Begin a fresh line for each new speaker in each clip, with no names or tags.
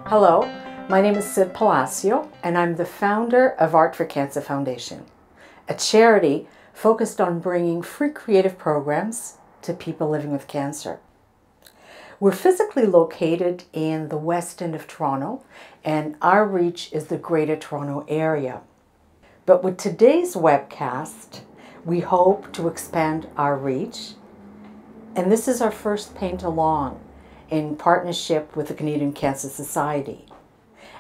Hello, my name is Sid Palacio, and I'm the founder of Art for Cancer Foundation, a charity focused on bringing free creative programs to people living with cancer. We're physically located in the west end of Toronto, and our reach is the Greater Toronto Area. But with today's webcast, we hope to expand our reach, and this is our first paint along in partnership with the Canadian Cancer Society.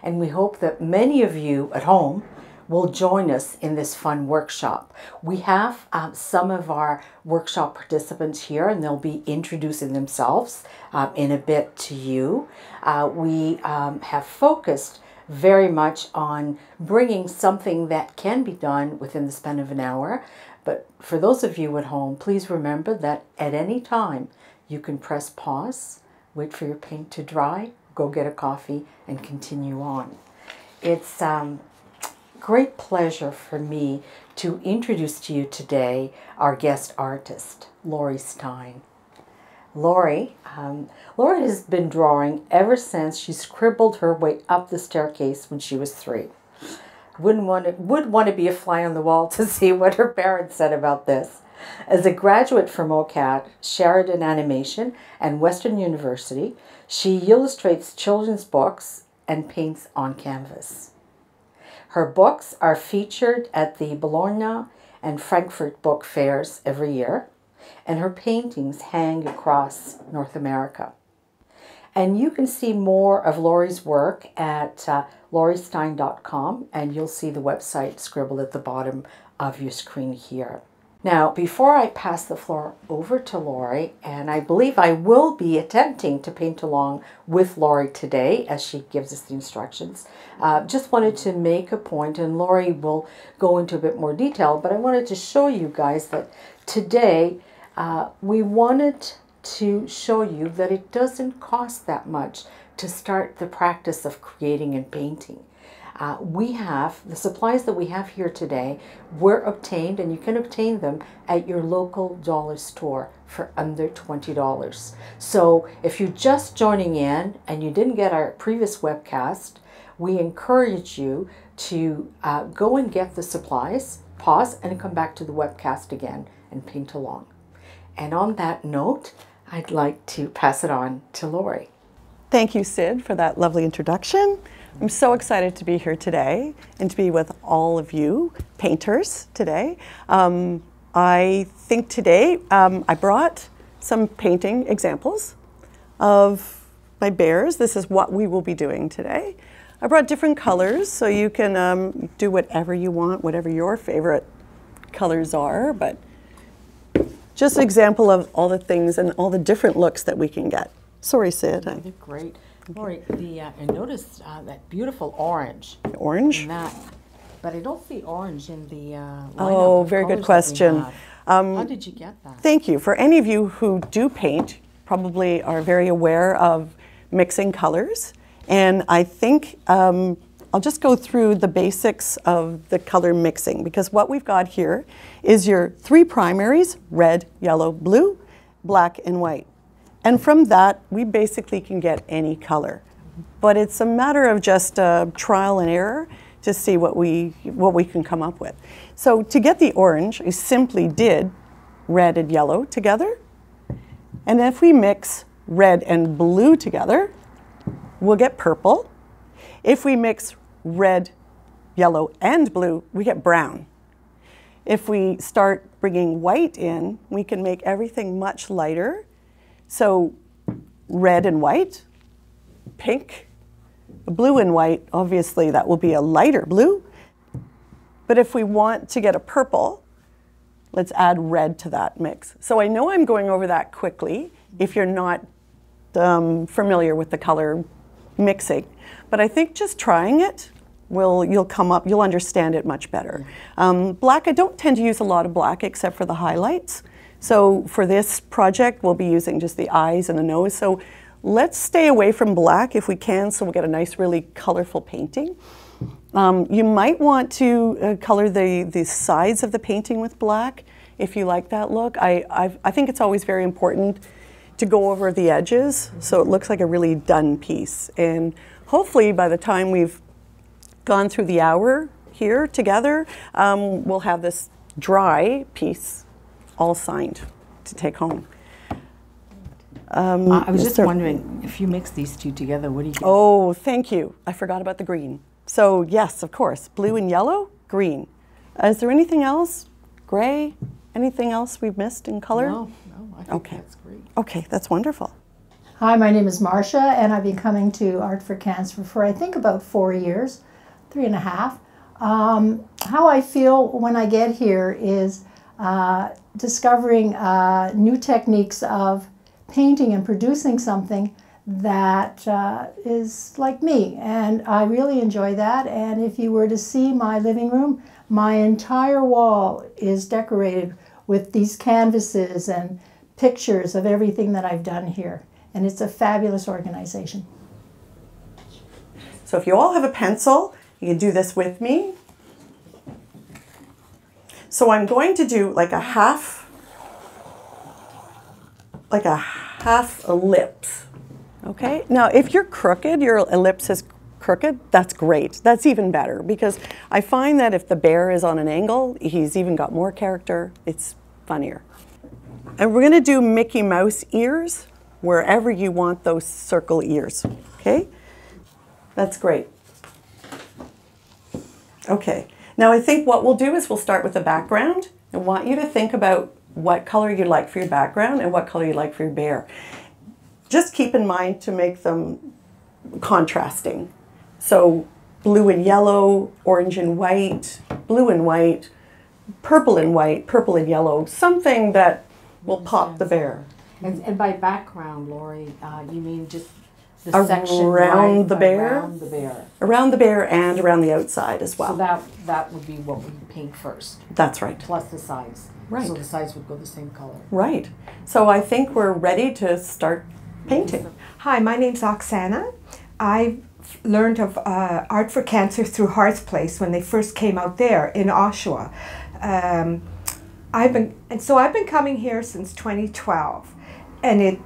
And we hope that many of you at home will join us in this fun workshop. We have some of our workshop participants here, and they'll be introducing themselves in a bit to you. We have focused very much on bringing something that can be done within the span of an hour. But for those of you at home, please remember that at any time you can press pause, wait for your paint to dry, go get a coffee, and continue on. It's great pleasure for me to introduce to you today our guest artist, Laurie Stein. Laurie has been drawing ever since she scribbled her way up the staircase when she was 3. Would want to be a fly on the wall to see what her parents said about this. As a graduate from OCAD, Sheridan Animation, and Western University, she illustrates children's books and paints on canvas. Her books are featured at the Bologna and Frankfurt book fairs every year, and her paintings hang across North America. And you can see more of Laurie's work at lauriestein.com, and you'll see the website scribbled at the bottom of your screen here. Now, before I pass the floor over to Laurie, and I believe I will be attempting to paint along with Laurie today as she gives us the instructions, just wanted to make a point, and Laurie will go into a bit more detail, but I wanted to show you guys that today we wanted to show you that it doesn't cost that much to start the practice of creating and painting. We have the supplies that we have here today were obtained, and you can obtain them at your local dollar store for under $20. So if you're just joining in and you didn't get our previous webcast, we encourage you to go and get the supplies, pause, and come back to the webcast again and paint along. And on that note, I'd like to pass it on to Laurie.
Thank you, Sid, for that lovely introduction. I'm so excited to be here today and to be with all of you painters today. I think today I brought some painting examples of my bears. This is what we will be doing today. I brought different colors so you can do whatever you want, whatever your favorite colors are, but just an example of all the things and all the different looks that we can get. Sorry, Sid.
They're great. Laurie, I noticed that beautiful orange.
Orange?
In that, but I don't see orange in the lineup.
Oh, very good question.
How did you get that?
Thank you. For any of you who do paint, probably are very aware of mixing colors. And I think I'll just go through the basics of the color mixing, because what we've got here is your 3 primaries: red, yellow, blue, black, and white. And from that, we basically can get any color. But it's a matter of just trial and error to see what we can come up with. So to get the orange, I simply did red and yellow together. And if we mix red and blue together, we'll get purple. If we mix red, yellow, and blue, we get brown. If we start bringing white in, we can make everything much lighter. So red and white, pink, blue and white, obviously that will be a lighter blue. But if we want to get a purple, let's add red to that mix. So I know I'm going over that quickly if you're not familiar with the color mixing, but I think just trying it, you'll understand it much better. Black, I don't tend to use a lot of black except for the highlights. So for this project, we'll be using just the eyes and the nose. So let's stay away from black if we can, so we'll get a nice, really colorful painting. You might want to color the sides of the painting with black if you like that look. I think it's always very important to go over the edges so it looks like a really done piece. And hopefully by the time we've gone through the hour here together, we'll have this dry piece all signed to take home.
I was just wondering, if you mix these two together, what do you get?
Oh, thank you. I forgot about the green. So yes, of course, blue and yellow, green. Is there anything else? Gray? Anything else we've missed in color?
No, I think that's great.
Okay, that's wonderful.
Hi, my name is Marcia, and I've been coming to Art for Cancer for I think about 4 years, 3.5. How I feel when I get here is discovering new techniques of painting and producing something that is like me, and I really enjoy that. And if you were to see my living room, my entire wall is decorated with these canvases and pictures of everything that I've done here, and it's a fabulous organization.
So if you all have a pencil, you can do this with me. So I'm going to do like a half ellipse. Okay, now if you're crooked, your ellipse is crooked, that's great. That's even better, because I find that if the bear is on an angle, he's even got more character. It's funnier. And we're going to do Mickey Mouse ears wherever you want those circle ears. Okay, that's great. Okay, now I think what we'll do is we'll start with the background. I want you to think about what color you'd like for your background and what color you'd like for your bear. Just keep in mind to make them contrasting. So blue and yellow, orange and white, blue and white, purple and white, purple and yellow, something that will pop the bear.
And by background, Laurie, you mean just the
around
section
the bear?
Around the bear.
Around the bear and around the outside as well.
So that would be what we paint first.
That's right.
Plus the sides.
Right.
So the sides would go the same color.
Right. So I think we're ready to start painting.
Hi, my name's Oksana. I learned of Art for Cancer through Heart's Place when they first came out there in Oshawa. I've been coming here since 2012, and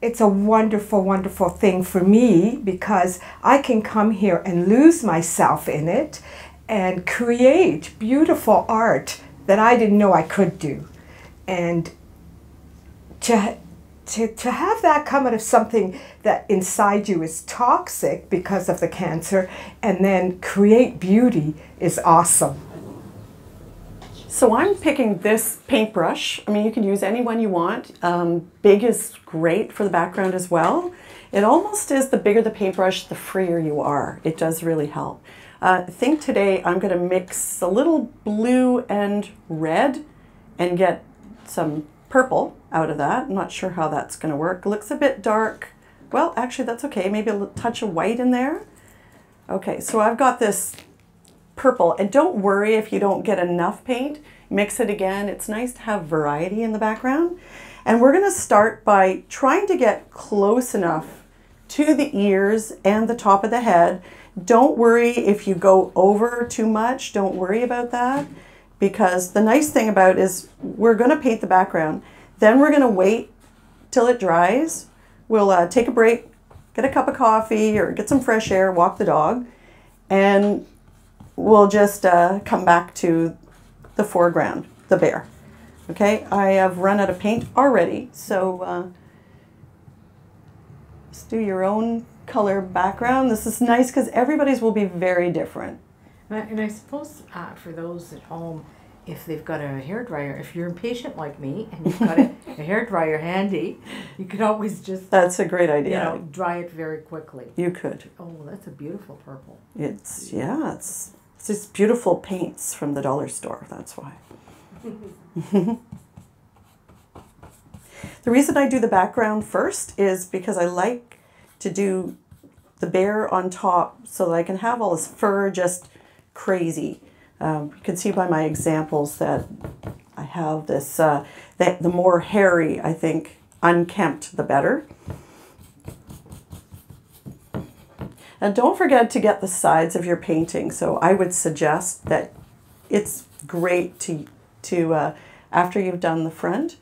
it's a wonderful, wonderful thing for me because I can come here and lose myself in it and create beautiful art that I didn't know I could do. And to have that come out of something that inside you is toxic because of the cancer and then create beauty is awesome.
So I'm picking this paintbrush. I mean, you can use any one you want. Big is great for the background as well. It almost is the bigger the paintbrush, the freer you are. It does really help. I think today I'm going to mix a little blue and red and get some purple out of that. I'm not sure how that's going to work. It looks a bit dark. Well, actually that's okay. Maybe a touch of white in there. Okay, so I've got this purple, and don't worry if you don't get enough paint. Mix it again. It's nice to have variety in the background. And we're going to start by trying to get close enough to the ears and the top of the head. Don't worry if you go over too much. Don't worry about that, because the nice thing about it is we're going to paint the background. Then we're going to wait till it dries. We'll take a break, get a cup of coffee or get some fresh air, walk the dog, and we'll just come back to the foreground, the bear. Okay, I have run out of paint already, so just do your own color background. This is nice because everybody's will be very different.
And I suppose for those at home, if they've got a hairdryer, if you're impatient like me and you've got a hairdryer handy, you could always just...
That's a great idea.
You know, dry it very quickly.
You could.
Oh, that's a beautiful purple.
It's, yeah, it's just beautiful paints from the dollar store, that's why. The reason I do the background first is because I like to do the bear on top so that I can have all this fur just crazy. You can see by my examples that I have this, that the more hairy, I think, unkempt, the better. And don't forget to get the sides of your painting. So I would suggest that it's great to after you've done the front,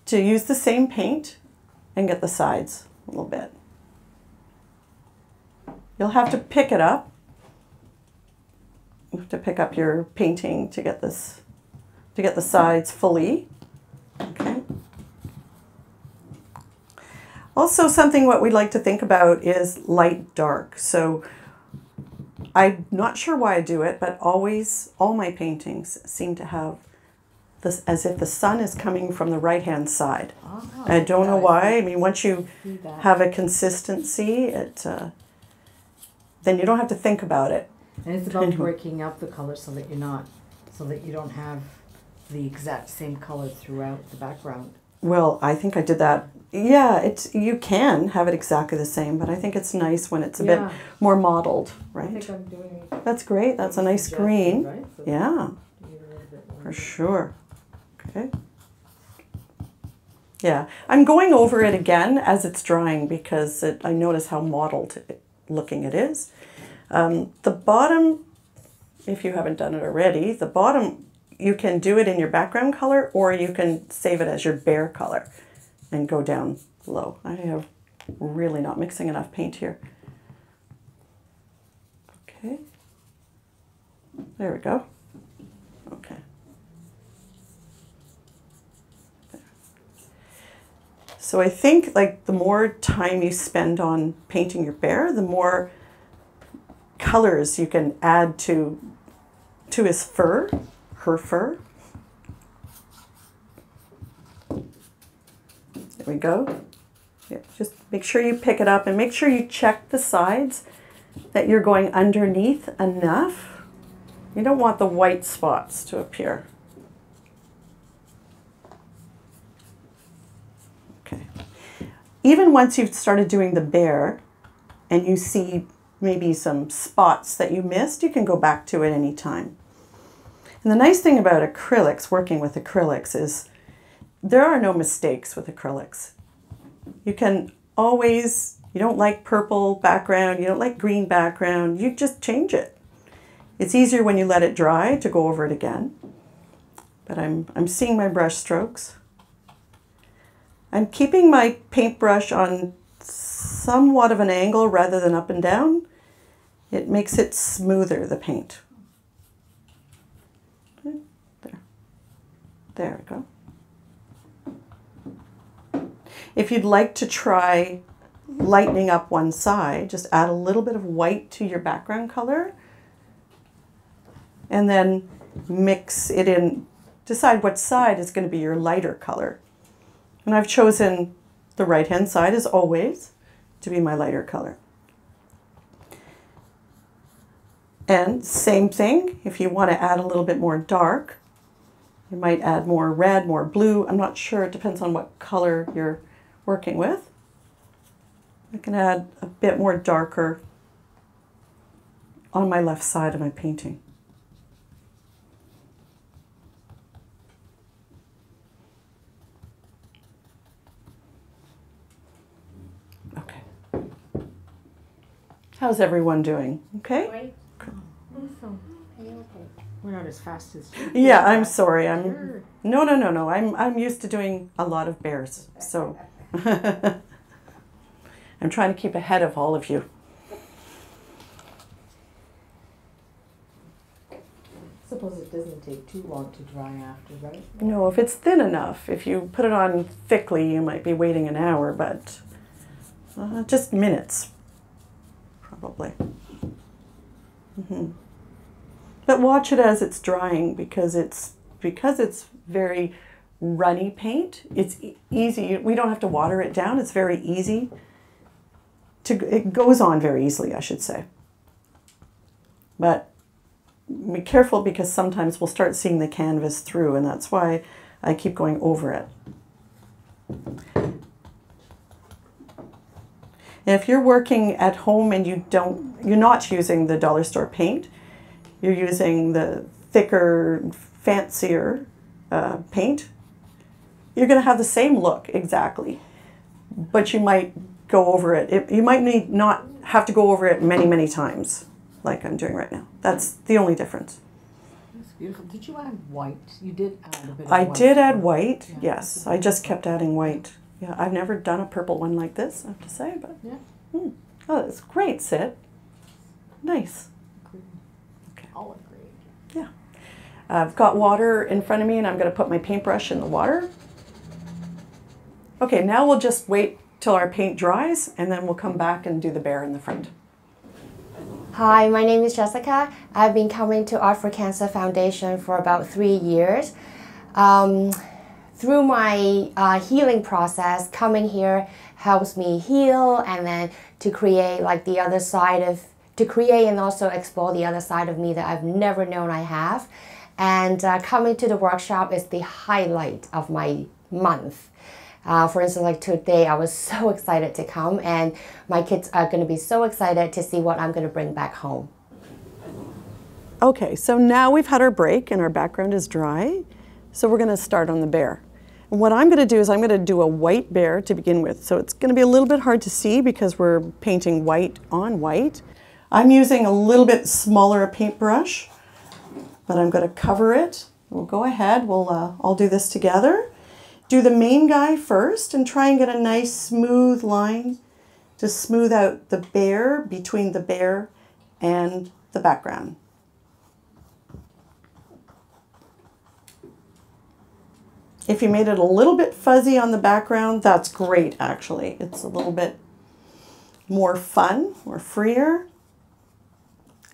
to use the same paint and get the sides a little bit. You'll have to pick it up. You have to pick up your painting to get this, to get the sides fully. Okay. Also, something what we like to think about is light dark. So I'm not sure why I do it, but always all my paintings seem to have this as if the sun is coming from the right hand side. Oh, I don't know why. I mean, once you have a consistency, then you don't have to think about it.
And it's about breaking up the color so that you don't have the exact same color throughout the background.
Well, I think I did that. Yeah, you can have it exactly the same, but I think it's nice when it's a bit more modeled, right?
I think I'm doing it.
That's great. That's a nice green.
Right? So
yeah, for sure. Okay. Yeah, I'm going over it again as it's drying because I notice how mottled looking it is. The bottom, if you haven't done it already, the bottom, you can do it in your background color or you can save it as your bare color and go down low. I have really not mixing enough paint here. Okay. There we go. Okay. So I think like the more time you spend on painting your bear, the more colors you can add to his fur, her fur. There we go. Yeah, just make sure you pick it up and make sure you check the sides that you're going underneath enough. You don't want the white spots to appear. Okay. Even once you've started doing the bear and you see maybe some spots that you missed, you can go back to it anytime. And the nice thing about acrylics, working with acrylics, is there are no mistakes with acrylics. You can always, you don't like purple background, you don't like green background, you just change it. It's easier when you let it dry to go over it again. But I'm seeing my brush strokes. I'm keeping my paintbrush on somewhat of an angle rather than up and down. It makes it smoother, the paint. Okay, there. There we go. If you'd like to try lightening up one side, just add a little bit of white to your background color and then mix it in. Decide what side is going to be your lighter color. And I've chosen the right-hand side, as always, to be my lighter color. And same thing, if you want to add a little bit more dark, you might add more red, more blue. I'm not sure, it depends on what color you're working with. I can add a bit more darker on my left side of my painting. Okay. How's everyone doing? Okay?
Great. Awesome. Okay. We're not as fast as you.
Yeah, I'm sorry. No. I'm used to doing a lot of bears, so I'm trying to keep ahead of all of you.
Suppose it doesn't take too long to dry after, right?
No, if it's thin enough. If you put it on thickly, you might be waiting an hour, but just minutes, probably. But watch it as it's drying because it's very runny paint. It's easy. We don't have to water it down. It's very easy. It goes on very easily, I should say. But be careful because sometimes we'll start seeing the canvas through, and that's why I keep going over it. And if you're working at home and you're not using the dollar store paint, you're using the thicker, fancier paint, you're going to have the same look exactly, but you might go over it. You might need not have to go over it many, many times like I'm doing right now. That's the only difference.
That's beautiful. Did you add white? You did add a bit of
I
white.
did add white,
Yeah.
yes. I just kept adding white. Yeah, I've never done a purple one like this, I have to say, but
Yeah.
Oh, that's great, Sid. Nice.
Agreed.
Okay.
All agreed.
Yeah. I've got water in front of me and I'm going to put my paintbrush in the water. Okay, now we'll just wait till our paint dries and then we'll come back and do the bear in the front.
Hi, my name is Jessica. I've been coming to Art for Cancer Foundation for about 3 years. Through my healing process, coming here helps me heal and then to create like the other side of, to create and also explore the other side of me that I've never known I have. And coming to the workshop is the highlight of my month. For instance, like today, I was so excited to come and my kids are going to be so excited to see what I'm going to bring back home.
Okay, so now we've had our break and our background is dry. So we're going to start on the bear. And what I'm going to do is I'm going to do a white bear to begin with. So it's going to be a little bit hard to see because we're painting white on white. I'm using a little bit smaller paintbrush, but I'm going to cover it. We'll go ahead, we'll all do this together. Do the main guy first and try and get a nice smooth line to smooth out the bear between the bear and the background. If you made it a little bit fuzzy on the background, that's great actually. It's a little bit more fun or freer.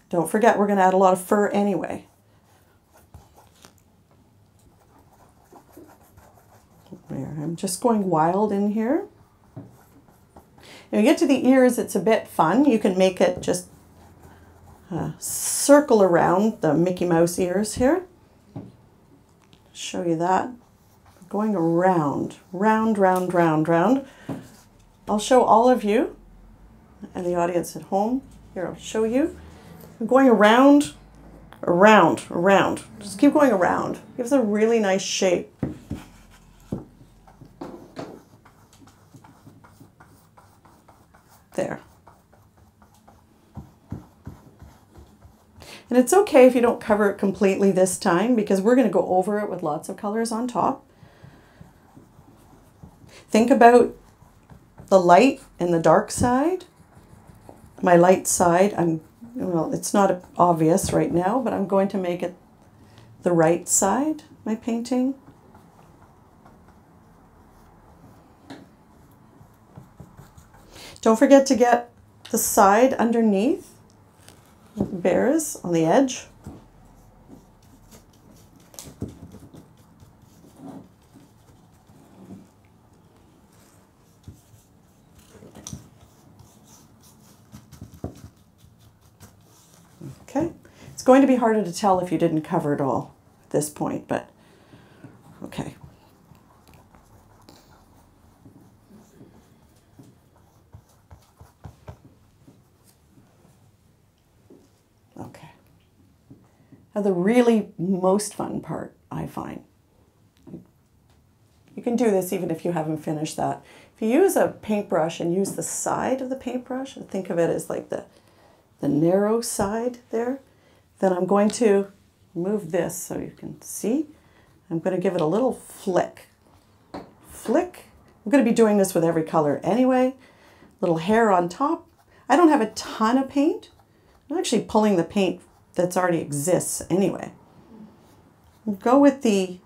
Don't forget we're going to add a lot of fur anyway. There, I'm just going wild in here. When you get to the ears, it's a bit fun. You can make it just circle around the Mickey Mouse ears here. Show you that. Going around, round, round, round, round. I'll show all of you and the audience at home. Here, I'll show you. I'm going around, around, around. Just keep going around. Gives a really nice shape. There. And it's okay if you don't cover it completely this time because we're going to go over it with lots of colors on top. Think about the light and the dark side. My light side, well, it's not obvious right now, but I'm going to make it the right side, my painting. Don't forget to get the side underneath, the bears on the edge. Okay, it's going to be harder to tell if you didn't cover it all at this point, but okay. Okay. Now the really most fun part, I find, you can do this even if you haven't finished that. If you use a paintbrush and use the side of the paintbrush, and think of it as like the narrow side there, then I'm going to move this so you can see. I'm going to give it a little flick. Flick. I'm going to be doing this with every color anyway. Little hair on top. I don't have a ton of paint. I'm actually pulling the paint that's already exists anyway. Go with the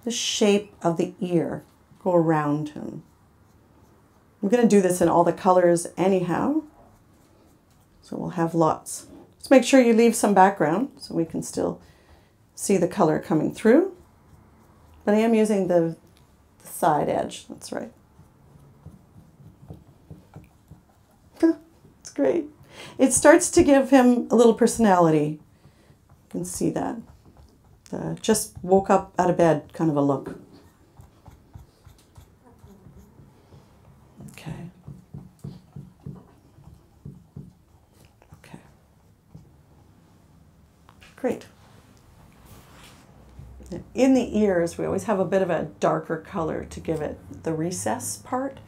shape of the ear. Go around him. I'm going to do this in all the colors anyhow. So we'll have lots. Just make sure you leave some background so we can still see the color coming through. But I am using the side edge. That's right. It's great. It starts to give him a little personality. You can see that. Just woke up out of bed kind of a look. Okay. Okay. Great. In the ears, we always have a bit of a darker color to give it the recess part.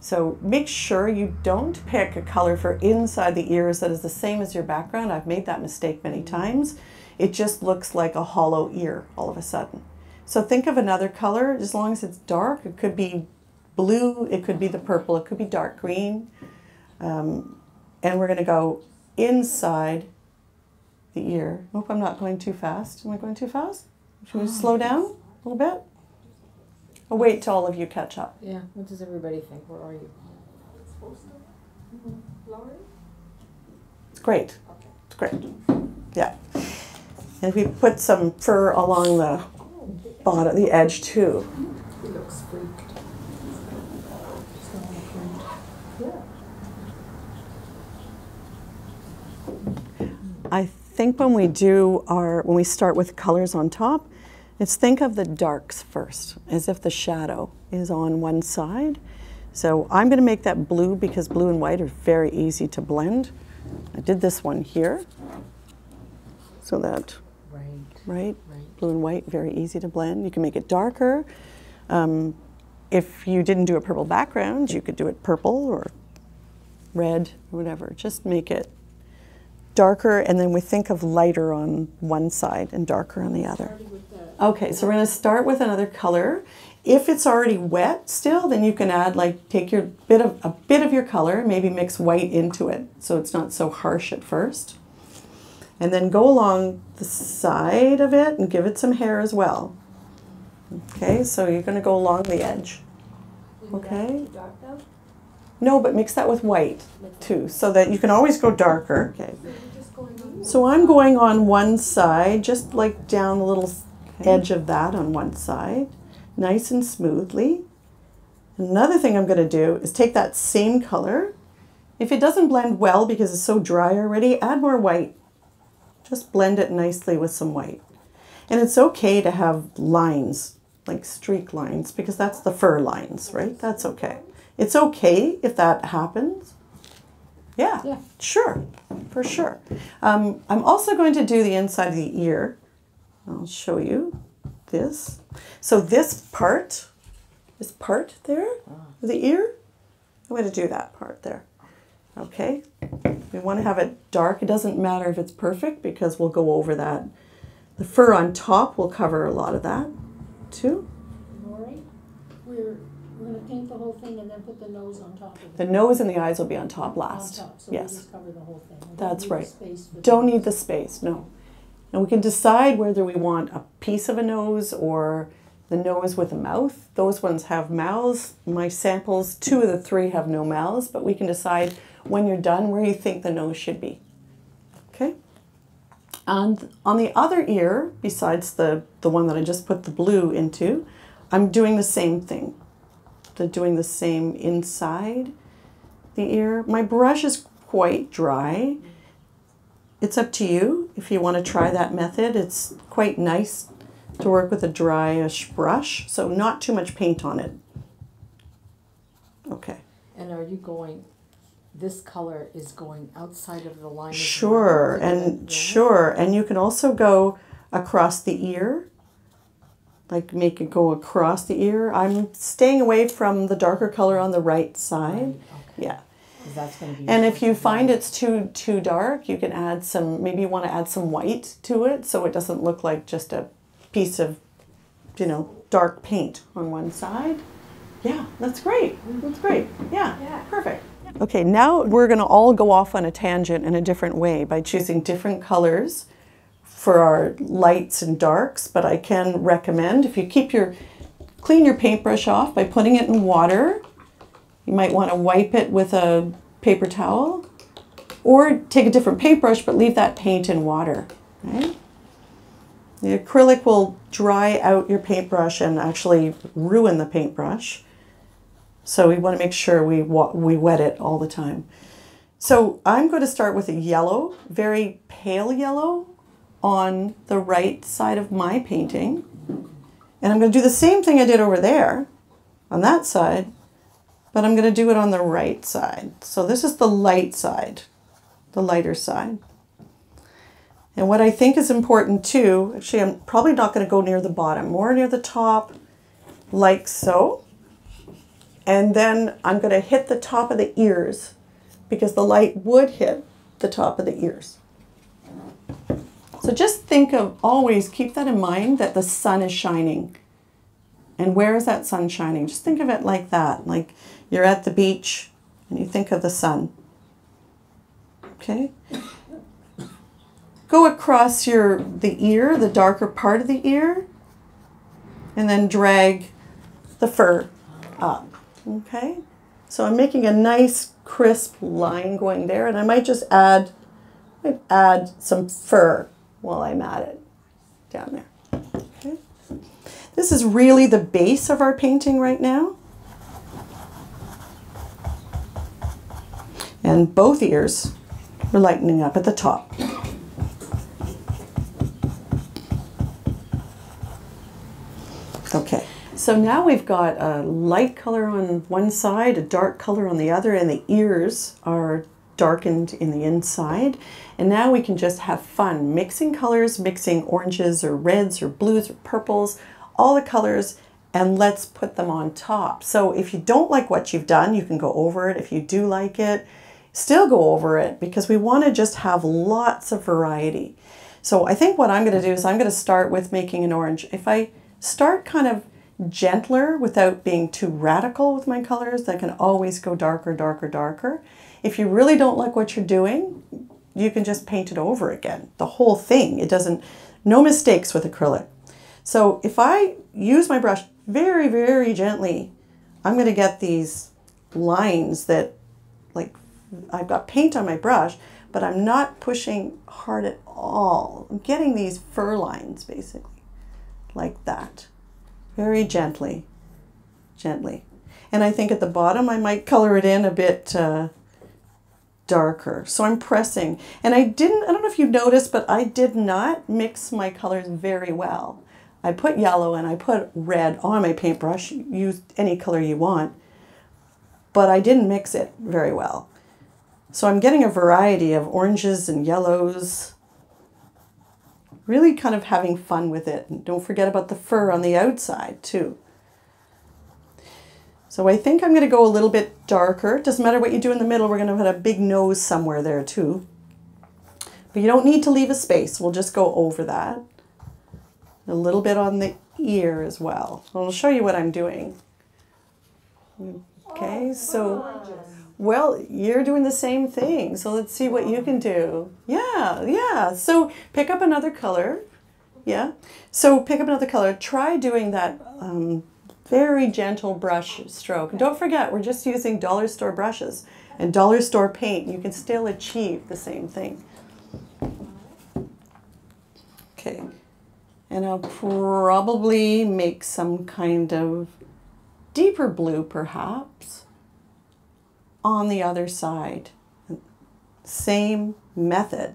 So make sure you don't pick a color for inside the ears that is the same as your background. I've made that mistake many times. It just looks like a hollow ear all of a sudden. So think of another color, as long as it's dark. It could be blue, it could be the purple, it could be dark green. And we're going to go inside the ear. Hope I'm not going too fast. Am I going too fast? Should we slow down a little bit? I'll wait till all of you catch up.
Yeah, what does everybody think? Where are you?
Laurie?
It's great. It's great. Yeah. And if we put some fur along the bottom, the edge too.
He looks freaked.
I think when we start with colors on top, let's think of the darks first, as if the shadow is on one side. So I'm going to make that blue because blue and white are very easy to blend. I did this one here, so that, right? Blue and white, very easy to blend. You can make it darker. If you didn't do a purple background, you could do it purple or red or whatever. Just make it darker, and then we think of lighter on one side and darker on the other. Okay, so we're going to start with another color. If it's already wet still, then you can add, like, take a bit of your color, maybe mix white into it so it's not so harsh at first. And then go along the side of it and give it some hair as well. Okay, so you're going to go along the edge. Okay? No, but mix that with white too, so that you can always go darker. Okay. So I'm going on one side, just like down the little edge of that on one side, nice and smoothly. Another thing I'm going to do is take that same color. If it doesn't blend well because it's so dry already, add more white. Just blend it nicely with some white. And it's okay to have lines, like streak lines, because that's the fur lines, right? That's okay. It's okay if that happens. Yeah, sure, for sure. I'm also going to do the inside of the ear. I'll show you this. So this part there, the ear, I'm going to do that part there. Okay, we want to have it dark. It doesn't matter if it's perfect because we'll go over that. The fur on top will cover a lot of that too.
Laurie, we're going to paint the whole thing and then put the nose on top of it.
The nose and the eyes will be on top last.
On top, so
yes.
we just cover the whole thing.
That's right. Don't need the space, no. And we can decide whether we want a piece of a nose or the nose with a mouth. Those ones have mouths. My samples, 2 of the 3 have no mouths, but we can decide when you're done where you think the nose should be. Okay? And on the other ear, besides the one that I just put the blue into, I'm doing the same thing. Doing the same inside the ear. My brush is quite dry. It's up to you if you want to try that method. It's quite nice to work with a dryish brush, so not too much paint on it. Okay.
And are you going, this color is going outside of the line?
Sure, and sure, and you can also go across the ear, like make it go across the ear. I'm staying away from the darker color on the right side.
Okay.
Yeah.
That's going to be.
And if you find it's too dark, you can add some, maybe you want to add some white to it so it doesn't look like just a piece of, you know, dark paint on one side. Yeah, that's great. That's great. Yeah. Perfect. Okay, now we're going to all go off on a tangent in a different way by choosing different colors for our lights and darks, but I can recommend if you clean your paintbrush off by putting it in water. You might want to wipe it with a paper towel or take a different paintbrush but leave that paint in water. Right? The acrylic will dry out your paintbrush and actually ruin the paintbrush. So we want to make sure we wet it all the time. So I'm going to start with a yellow, very pale yellow on the right side of my painting. And I'm going to do the same thing I did over there on that side, but I'm going to do it on the right side. So this is the light side, the lighter side. And what I think is important too, actually I'm probably not going to go near the bottom, more near the top, like so. And then I'm going to hit the top of the ears because the light would hit the top of the ears. So just think of, always keep that in mind, that the sun is shining. And where is that sun shining? Just think of it like that, like you're at the beach and you think of the sun. Okay? Go across the ear, the darker part of the ear, and then drag the fur up. Okay? So I'm making a nice crisp line going there, and I might just add some fur while I'm at it down there. Okay? This is really the base of our painting right now. And both ears are lightening up at the top. Okay, so now we've got a light color on one side, a dark color on the other, and the ears are darkened in the inside. And now we can just have fun mixing colors, mixing oranges or reds or blues or purples, all the colors, and let's put them on top. So if you don't like what you've done, you can go over it. If you do like it, still go over it, because we want to just have lots of variety. So I think what I'm going to do is I'm going to start with making an orange. If I start kind of gentler without being too radical with my colors, I can always go darker, darker, darker. If you really don't like what you're doing, you can just paint it over again, the whole thing. It doesn't, no mistakes with acrylic. So if I use my brush very, very gently, I'm going to get these lines that, like, I've got paint on my brush, but I'm not pushing hard at all. I'm getting these fur lines, basically, like that. Very gently, gently. And I think at the bottom I might color it in a bit darker. So I'm pressing. And I don't know if you noticed, but I did not mix my colors very well. I put yellow and I put red on my paintbrush. Use any color you want. But I didn't mix it very well. So I'm getting a variety of oranges and yellows. Really kind of having fun with it. And don't forget about the fur on the outside too. So I think I'm going to go a little bit darker. Doesn't matter what you do in the middle. We're going to put a big nose somewhere there too. But you don't need to leave a space. We'll just go over that. A little bit on the ear as well. I'll show you what I'm doing. Okay, so, well, you're doing the same thing. So let's see what you can do. Yeah. So pick up another color. Yeah. So pick up another color. Try doing that very gentle brush stroke. And don't forget, we're just using dollar store brushes and dollar store paint. You can still achieve the same thing. Okay. And I'll probably make some kind of deeper blue, perhaps, on the other side. Same method,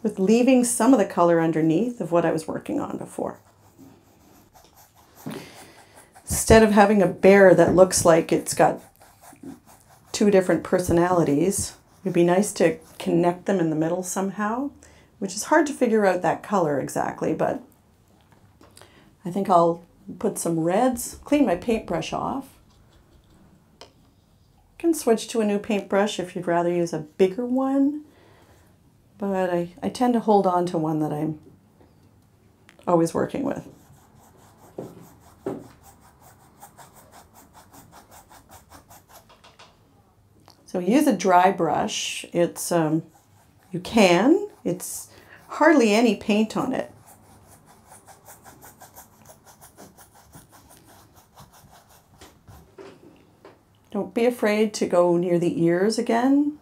with leaving some of the color underneath of what I was working on before. Instead of having a bear that looks like it's got two different personalities, it'd be nice to connect them in the middle somehow, which is hard to figure out that color exactly, but I think I'll put some reds, clean my paintbrush off. You can switch to a new paintbrush if you'd rather use a bigger one, but I tend to hold on to one that I'm always working with. So use a dry brush. It's hardly any paint on it. Don't be afraid to go near the ears again.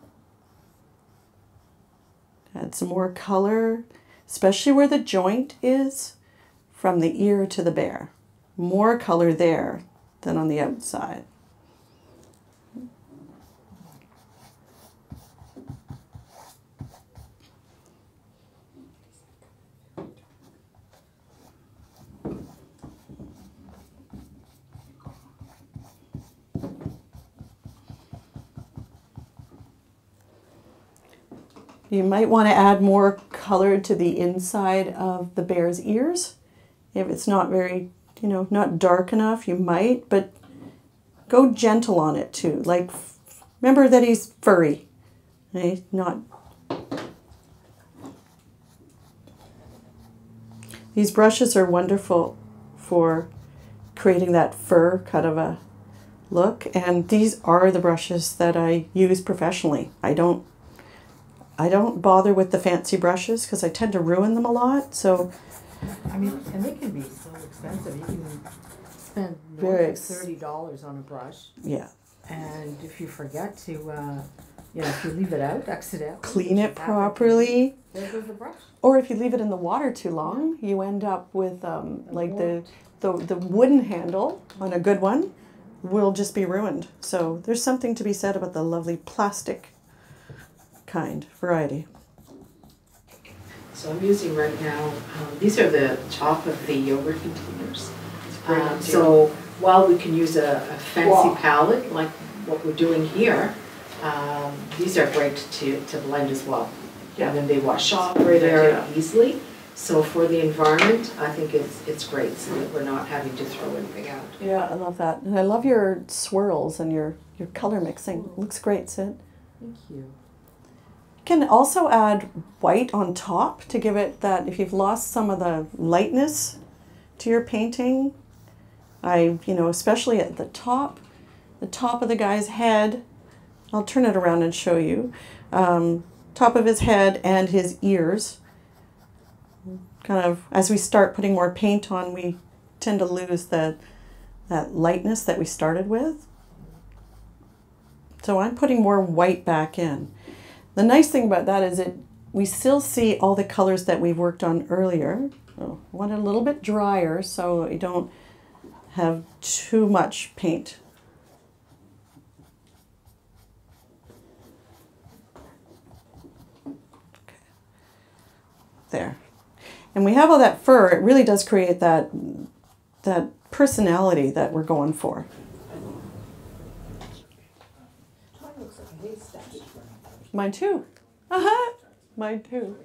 Add some more color, especially where the joint is from the ear to the bear. More color there than on the outside. You might want to add more color to the inside of the bear's ears. If it's not very, not dark enough, you might, but go gentle on it too. Like, remember that he's furry, right? Not. These brushes are wonderful for creating that fur kind of a look, and these are the brushes that I use professionally. I don't bother with the fancy brushes because I tend to ruin them a lot. So,
I mean, and they can be so expensive. You can spend more
Very
than $30 on a brush,
yeah,
and if you forget to, if you leave it out accidentally,
clean it properly.
There goes the brush.
Or if you leave it in the water too long, you end up with like the wooden handle on a good one will just be ruined. So there's something to be said about the lovely plastic kind variety.
So I'm using right now, these are the top of the yogurt containers. So while we can use a fancy palette like what we're doing here, these are great to blend as well. Yeah. And then they wash off very easily. So for the environment, I think it's great so that we're not having to throw anything out.
Yeah, I love that. And I love your swirls and your color mixing. It looks great, Sid.
Thank you.
You can also add white on top to give it that, if you've lost some of the lightness to your painting, especially at the top of the guy's head, I'll turn it around and show you, top of his head and his ears, kind of, as we start putting more paint on, we tend to lose that lightness that we started with. So I'm putting more white back in. The nice thing about that is we still see all the colors that we've worked on earlier. Oh, I want it a little bit drier so you don't have too much paint. Okay. There. And we have all that fur. It really does create that personality that we're going for. Mine too. Mine too.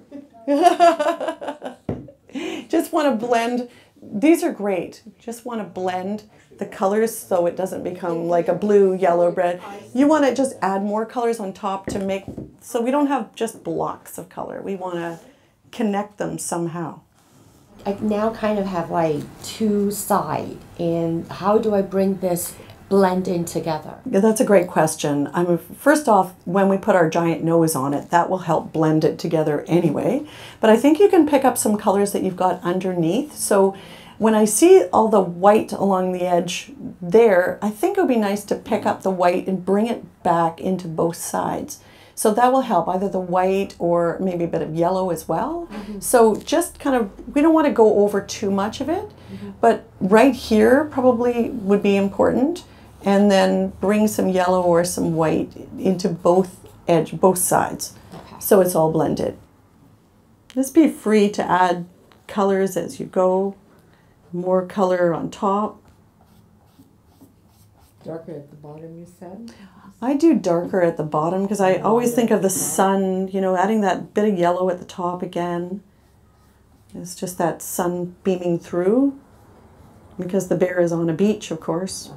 Just want to blend. These are great. Just want to blend the colors so it doesn't become like a blue, yellow, red. You want to just add more colors on top to make, so we don't have just blocks of color. We want to connect them somehow.
I now kind of have like two sides, and how do I bring this blend in together?
Yeah, that's a great question. First off, when we put our giant nose on it, that will help blend it together anyway. But I think you can pick up some colors that you've got underneath. So when I see all the white along the edge there, I think it would be nice to pick up the white and bring it back into both sides. So that will help, either the white or maybe a bit of yellow as well. Mm-hmm. So just kind of, we don't want to go over too much of it, but right here probably would be important. And then bring some yellow or some white into both sides. Okay. So it's all blended. Just be free to add colors as you go. More color on top.
Darker at the bottom, you said?
I do darker at the bottom because I always think of the sun, adding that bit of yellow at the top again. It's just that sun beaming through, because the bear is on a beach, of course.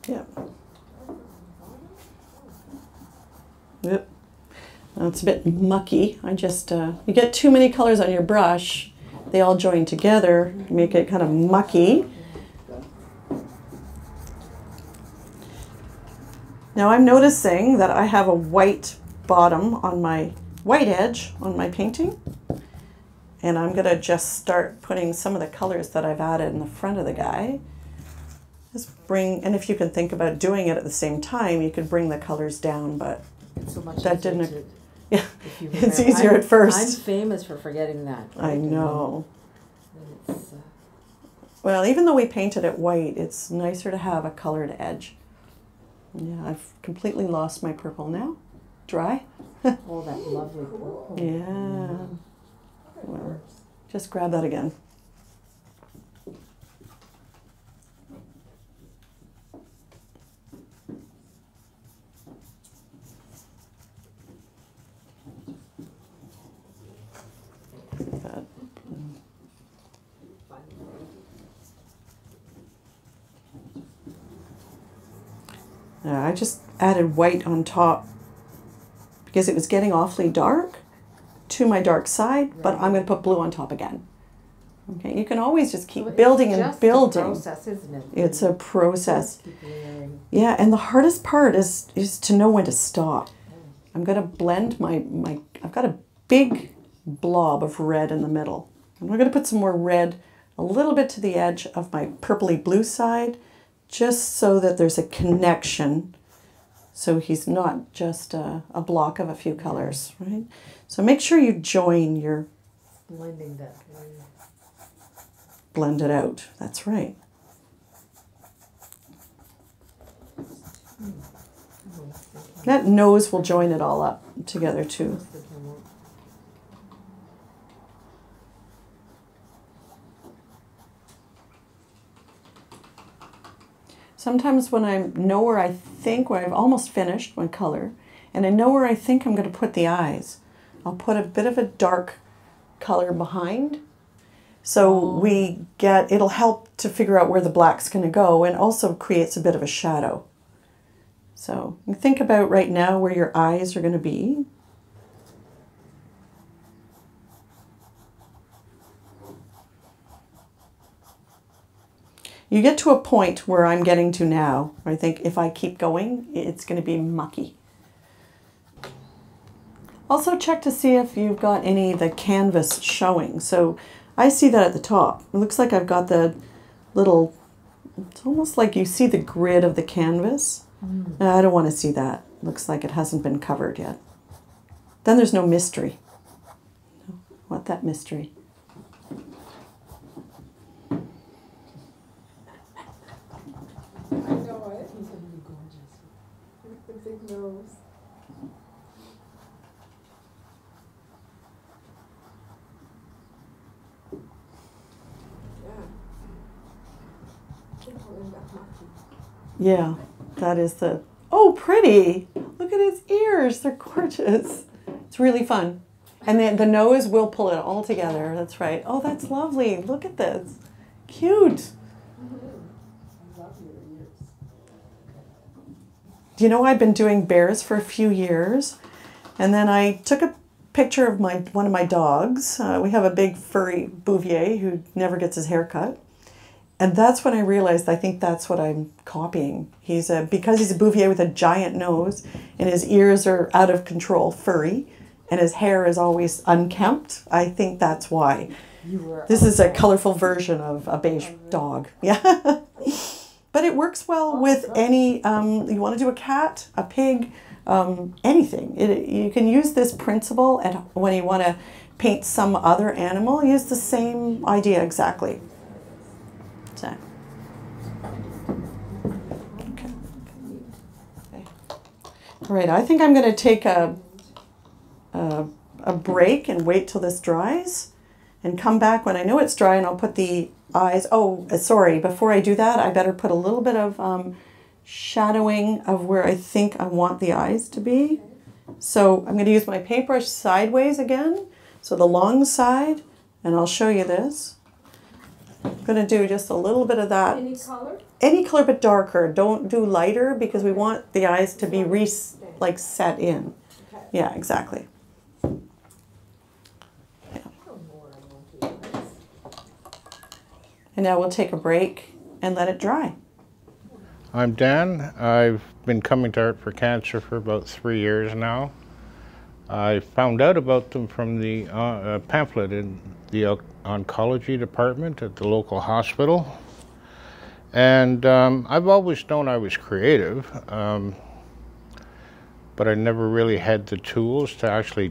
Yep. Yep. Now it's a bit mucky. You get too many colors on your brush, they all join together, make it kind of mucky. Now I'm noticing that I have a white bottom on my white edge on my painting. And I'm going to just start putting some of the colors that I've added in the front of the guy. And if you can think about doing it at the same time, you could bring the colors down, but
it's so much
that didn't. Yeah,
it's
easier at first.
I'm famous for forgetting that. Right?
I know. Well, even though we painted it white, it's nicer to have a colored edge. Yeah, I've completely lost my purple now. Dry.
Oh, that lovely purple.
Yeah. Well, just grab that again. That I just added white on top because it was getting awfully dark to my dark side, but I'm going to put blue on top again. Okay, you can always just keep building and building.
It's just a process, isn't it?
It's a process.
Keep layering.
Yeah, and the hardest part is to know when to stop. I'm going to blend I've got a big blob of red in the middle. And we're going to put some more red a little bit to the edge of my purpley blue side, just so that there's a connection, so he's not just a block of a few colors, right? So make sure you join your...
Blending that.
Blend it out, that's right. That nose will join it all up together too. Sometimes when I know where I think, where I've almost finished my color, and I know where I think I'm going to put the eyes, I'll put a bit of a dark color behind. So it'll help to figure out where the black's going to go, and also creates a bit of a shadow. So you think about right now where your eyes are going to be. You get to a point where I'm getting to now, where I think if I keep going, it's going to be mucky. Also check to see if you've got any of the canvas showing. So I see that at the top. It looks like I've got the little, it's almost like you see the grid of the canvas. I don't want to see that. Looks like it hasn't been covered yet. Then there's no mystery. I want that mystery.
I know it. He's going to be gorgeous. With the big nose.
Yeah, that is the... Oh, pretty! Look at his ears. They're gorgeous. It's really fun. And then the nose will pull it all together. That's right. Oh, that's lovely. Look at this. Cute. Do you know I've been doing bears for a few years, and then I took a picture of one of my dogs. We have a big furry Bouvier who never gets his hair cut. And that's when I realized I think that's what I'm copying. Because he's a Bouvier with a giant nose and his ears are out of control, furry, and his hair is always unkempt. I think that's why. This is a colorful version of a beige dog. Yeah. But it works well with any, you want to do a cat, a pig, anything. You can use this principle, and when you want to paint some other animal, use the same idea exactly. So. Okay. All right, I think I'm going to take a break and wait till this dries, and come back when I know it's dry, and I'll put the eyes. Oh, sorry, before I do that, I better put a little bit of shadowing of where I think I want the eyes to be. So I'm going to use my paintbrush sideways again, so the long side, and I'll show you this. I'm going to do just a little bit of that.
Any color?
Any color but darker. Don't do lighter because we want the eyes to be like set in.
Okay.
Yeah, exactly. And now we'll take a break and let it dry.
I'm Dan. I've been coming to Art for Cancer for about 3 years now. I found out about them from the pamphlet in the oncology department at the local hospital. And I've always known I was creative, but I never really had the tools to actually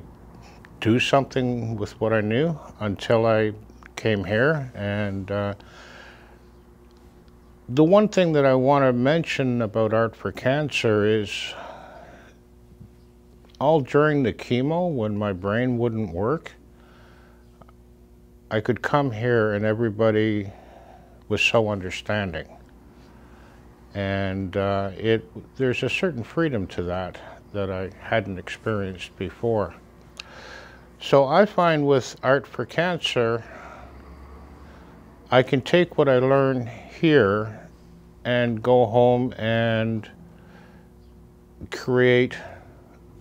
do something with what I knew until I came here. And the one thing that I want to mention about Art for Cancer is all during the chemo, when my brain wouldn't work, I could come here and everybody was so understanding. And there's a certain freedom to that I hadn't experienced before. So I find with Art for Cancer, I can take what I learn here and go home and create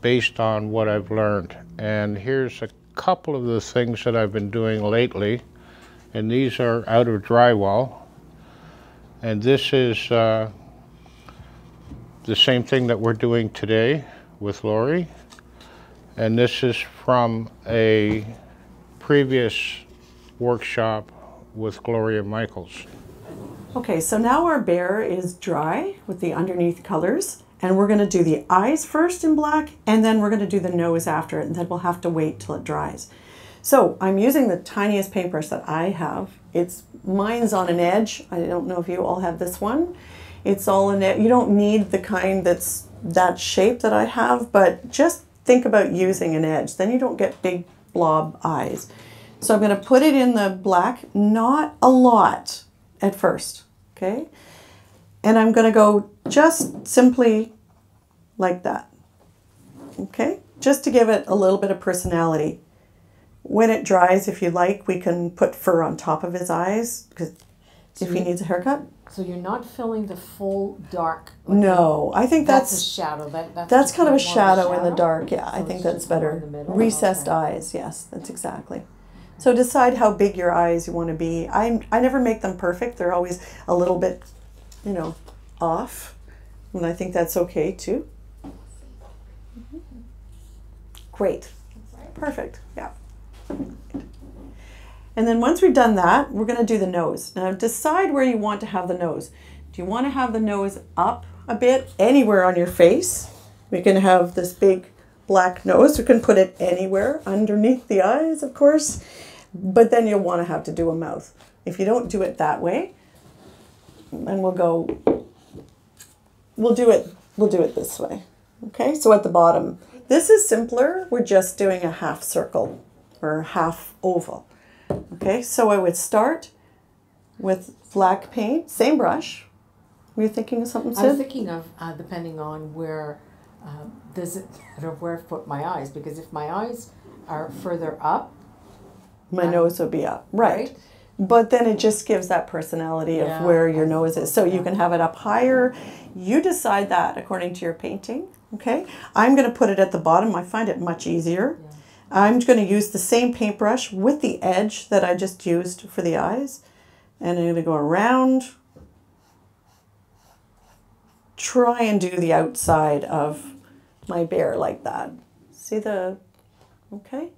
based on what I've learned. And here's a couple of the things that I've been doing lately. And these are out of drywall. And this is the same thing that we're doing today with Laurie. And this is from a previous workshop with Gloria Michaels.
Okay, so now our bear is dry with the underneath colors, and we're going to do the eyes first in black, and then we're going to do the nose after it, and then we'll have to wait till it dries. So I'm using the tiniest paintbrush that I have. Mine's on an edge. I don't know if you all have this one. It's all in it. You don't need the kind that's that shape that I have, but just think about using an edge. Then you don't get big blob eyes. So I'm going to put it in the black, not a lot at first, okay? And I'm going to go just simply like that, okay? Just to give it a little bit of personality. When it dries, if you like, we can put fur on top of his eyes because if he needs a haircut.
So you're not filling the full dark?
No, I think
that's a shadow.
That's kind of a shadow in the dark, yeah.
So
I think
it's
that's
just more
better.
in the middle?
Recessed
Okay.
eyes, yes, that's exactly. So decide how big your eyes you want to be. I never make them perfect. They're always a little bit, you know, off. And I think that's okay too. Great. Perfect, yeah. And then once we've done that, we're going to do the nose. Now decide where you want to have the nose. Do you want to have the nose up a bit, anywhere on your face? We can have this big black nose. We can put it anywhere, underneath the eyes, of course. But then you'll want to have to do a mouth. If you don't do it that way, then we'll do it this way. Okay, so at the bottom. This is simpler. We're just doing a half circle or half oval. Okay, so I would start with black paint, same brush. Were you thinking of something, Sid?
I was thinking of depending on where does it matter where I put my eyes, because if my eyes are further up,
my nose would be up, right? But then it just gives that personality of where your nose is. So you can have it up higher. You decide that according to your painting. Okay, I'm going to put it at the bottom. I find it much easier. Yeah. I'm going to use the same paintbrush with the edge that I just used for the eyes. And I'm going to go around. Try and do the outside of my bear like that. See the, okay,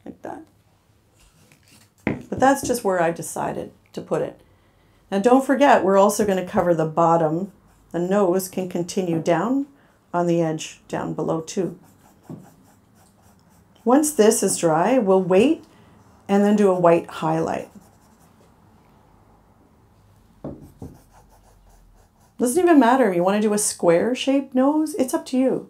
like that. But that's just where I've decided to put it. Now don't forget, we're also going to cover the bottom. The nose can continue down on the edge down below too. Once this is dry, we'll wait and then do a white highlight. Doesn't even matter if you want to do a square shaped nose, it's up to you.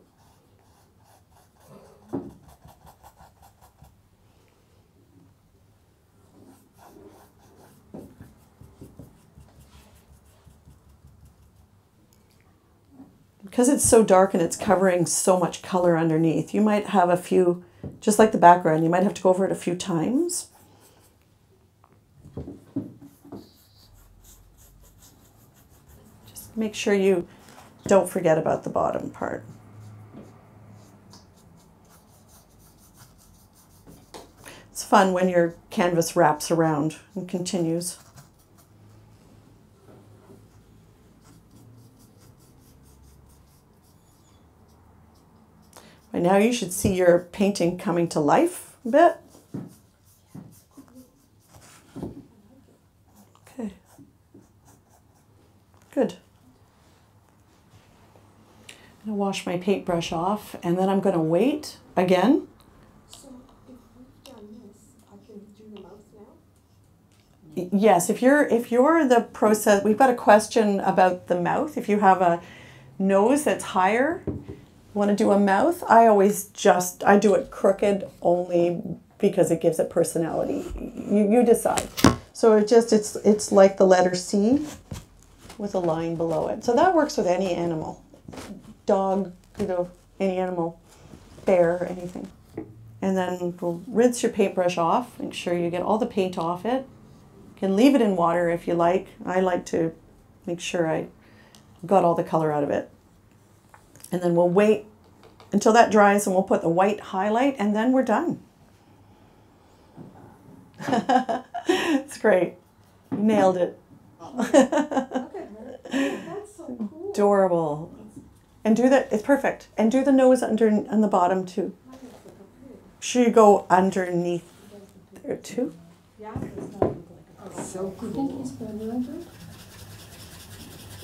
Because it's so dark and it's covering so much color underneath, you might have a few, just like the background, you might have to go over it a few times. Just make sure you don't forget about the bottom part. It's fun when your canvas wraps around and continues. By now you should see your painting coming to life a bit. Okay. Good. I'm going to wash my paintbrush off and then I'm going to wait again.
So if we've done this, I can do the mouth now?
Yes, if you're the process, we've got a question about the mouth. If you have a nose that's higher, want to do a mouth, I do it crooked only because it gives it personality. You decide. So it's like the letter C with a line below it. So that works with any animal. Dog, any animal, bear, anything. And then we'll rinse your paintbrush off. Make sure you get all the paint off it. You can leave it in water if you like. I like to make sure I got all the color out of it. And then we'll wait until that dries and we'll put the white highlight and then we're done. It's great. You nailed it.
Look at her. That's so cool.
Adorable. And do that, it's perfect. And do the nose under on the bottom too. Should you go underneath there too?
Yeah, it's not look like a so cool. You think he's been doing good?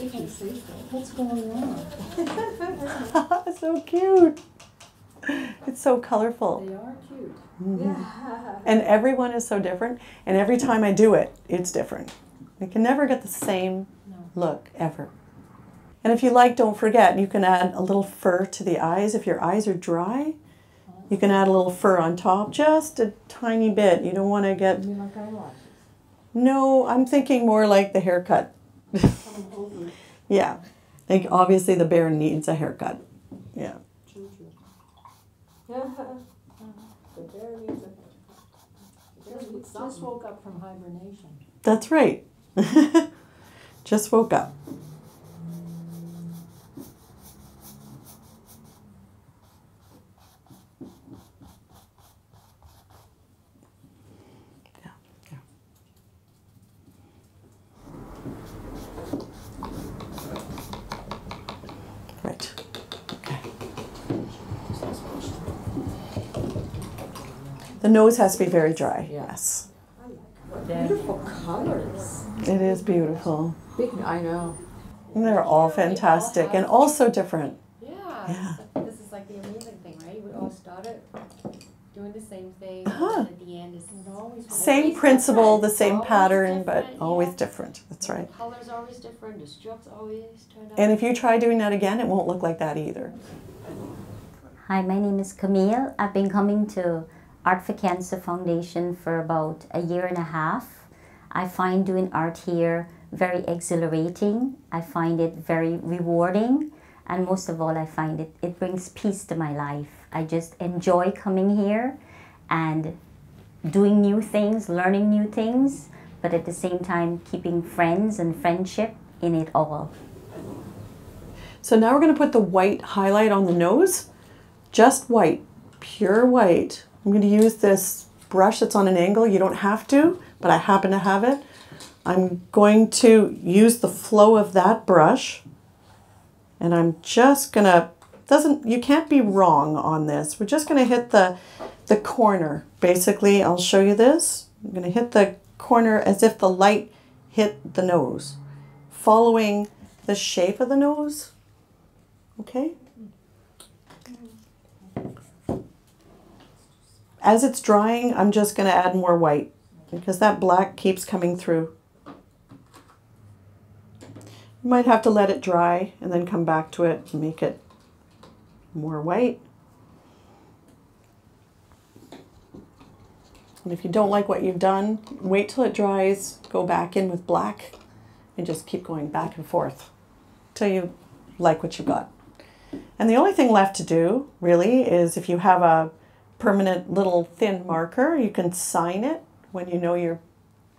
If you say so. What's going on?
So cute. It's so colorful.
They are cute.
Yeah. And everyone is so different. And every time I do it, it's different. You can never get the same look ever. And if you like, don't forget, you can add a little fur to the eyes. If your eyes are dry, you can add a little fur on top, just a tiny bit. You don't want to get...
You mean like eyelashes?
No, I'm thinking more like the haircut. Yeah. Like obviously the bear needs a haircut. Yeah.
True, true. The bear needs a haircut. The bear needs something. Just woke up from hibernation.
That's right. Just woke up. Right. Okay. The nose has to be very dry. Yes.
Beautiful colors.
It is beautiful.
Big, I know.
And they're all fantastic and also different.
Yeah. This is like the amazing thing, right? We all started doing the same thing.
Uh-huh.
And at the end, it's always
Same principle, the same
Always
pattern, but
different,
always
yeah.
different. That's right.
The color's always different. The strokes always turn out.
And if you try doing that again, it won't look like that either.
Hi, my name is Camille. I've been coming to Art for Cancer Foundation for about a year and a half. I find doing art here very exhilarating. I find it very rewarding. And most of all, I find it brings peace to my life. I just enjoy coming here and doing new things, learning new things, but at the same time keeping friends and friendship in it all.
So now we're going to put the white highlight on the nose. Just white, pure white. I'm going to use this brush that's on an angle. You don't have to, but I happen to have it. I'm going to use the flow of that brush, and I'm just going to, you can't be wrong on this. We're just going to hit the corner. Basically, I'll show you this. I'm going to hit the corner as if the light hit the nose, following the shape of the nose. Okay? As it's drying, I'm just going to add more white because that black keeps coming through. You might have to let it dry and then come back to it and make it more white. And if you don't like what you've done, wait till it dries, go back in with black, and just keep going back and forth till you like what you've got. And the only thing left to do, really, is if you have a permanent little thin marker, you can sign it when you know you're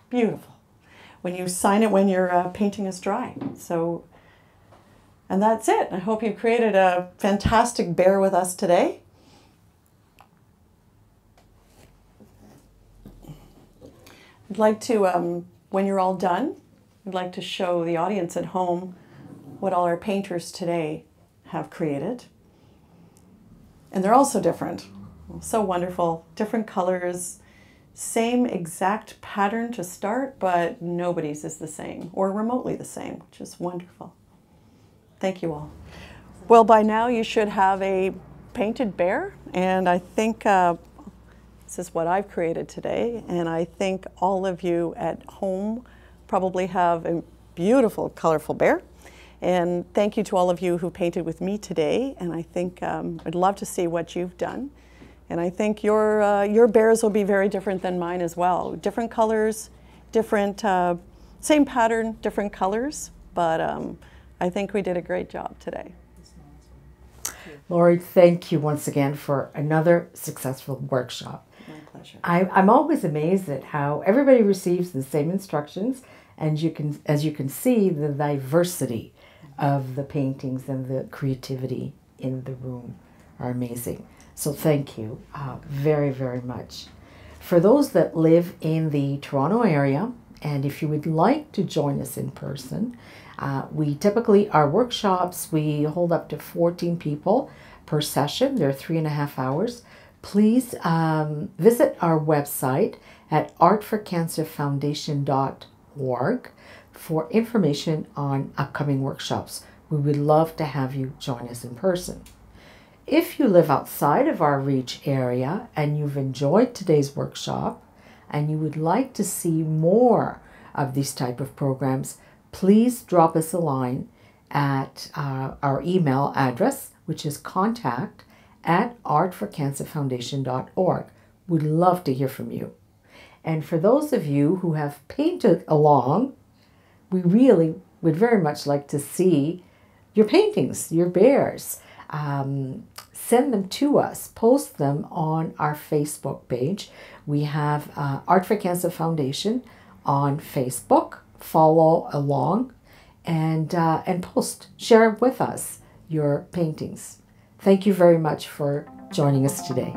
beautiful. When you sign it when your painting is dry. So, and that's it. I hope you've created a fantastic bear with us today. I'd like to, when you're all done, I'd like to show the audience at home what all our painters today have created. And they're all so different. So wonderful. Different colors. Same exact pattern to start, but nobody's is the same or remotely the same, which is wonderful. Thank you all. Well, by now you should have a painted bear, and I think this is what I've created today, and I think all of you at home probably have a beautiful, colorful bear. And thank you to all of you who painted with me today, and I think I'd love to see what you've done. And I think your bears will be very different than mine as well. Different colors, different, same pattern, different colors, but I think we did a great job today.
Laurie, thank you once again for another successful workshop.
My pleasure.
I'm always amazed at how everybody receives the same instructions, and as you can see, the diversity of the paintings and the creativity in the room are amazing. So thank you very, very much. For those that live in the Toronto area, and if you would like to join us in person, we typically, our workshops, we hold up to 14 people per session. They're 3.5 hours. Please visit our website at artforcancerfoundation.org for information on upcoming workshops. We would love to have you join us in person. If you live outside of our reach area and you've enjoyed today's workshop and you would like to see more of these type of programs, please drop us a line at our email address, which is contact@artforcancerfoundation.org. We'd love to hear from you. And for those of you who have painted along, we really would very much like to see your paintings, your bears. Send them to us, post them on our Facebook page. We have Art for Cancer Foundation on Facebook. Follow along and post, share with us your paintings. Thank you very much for joining us today.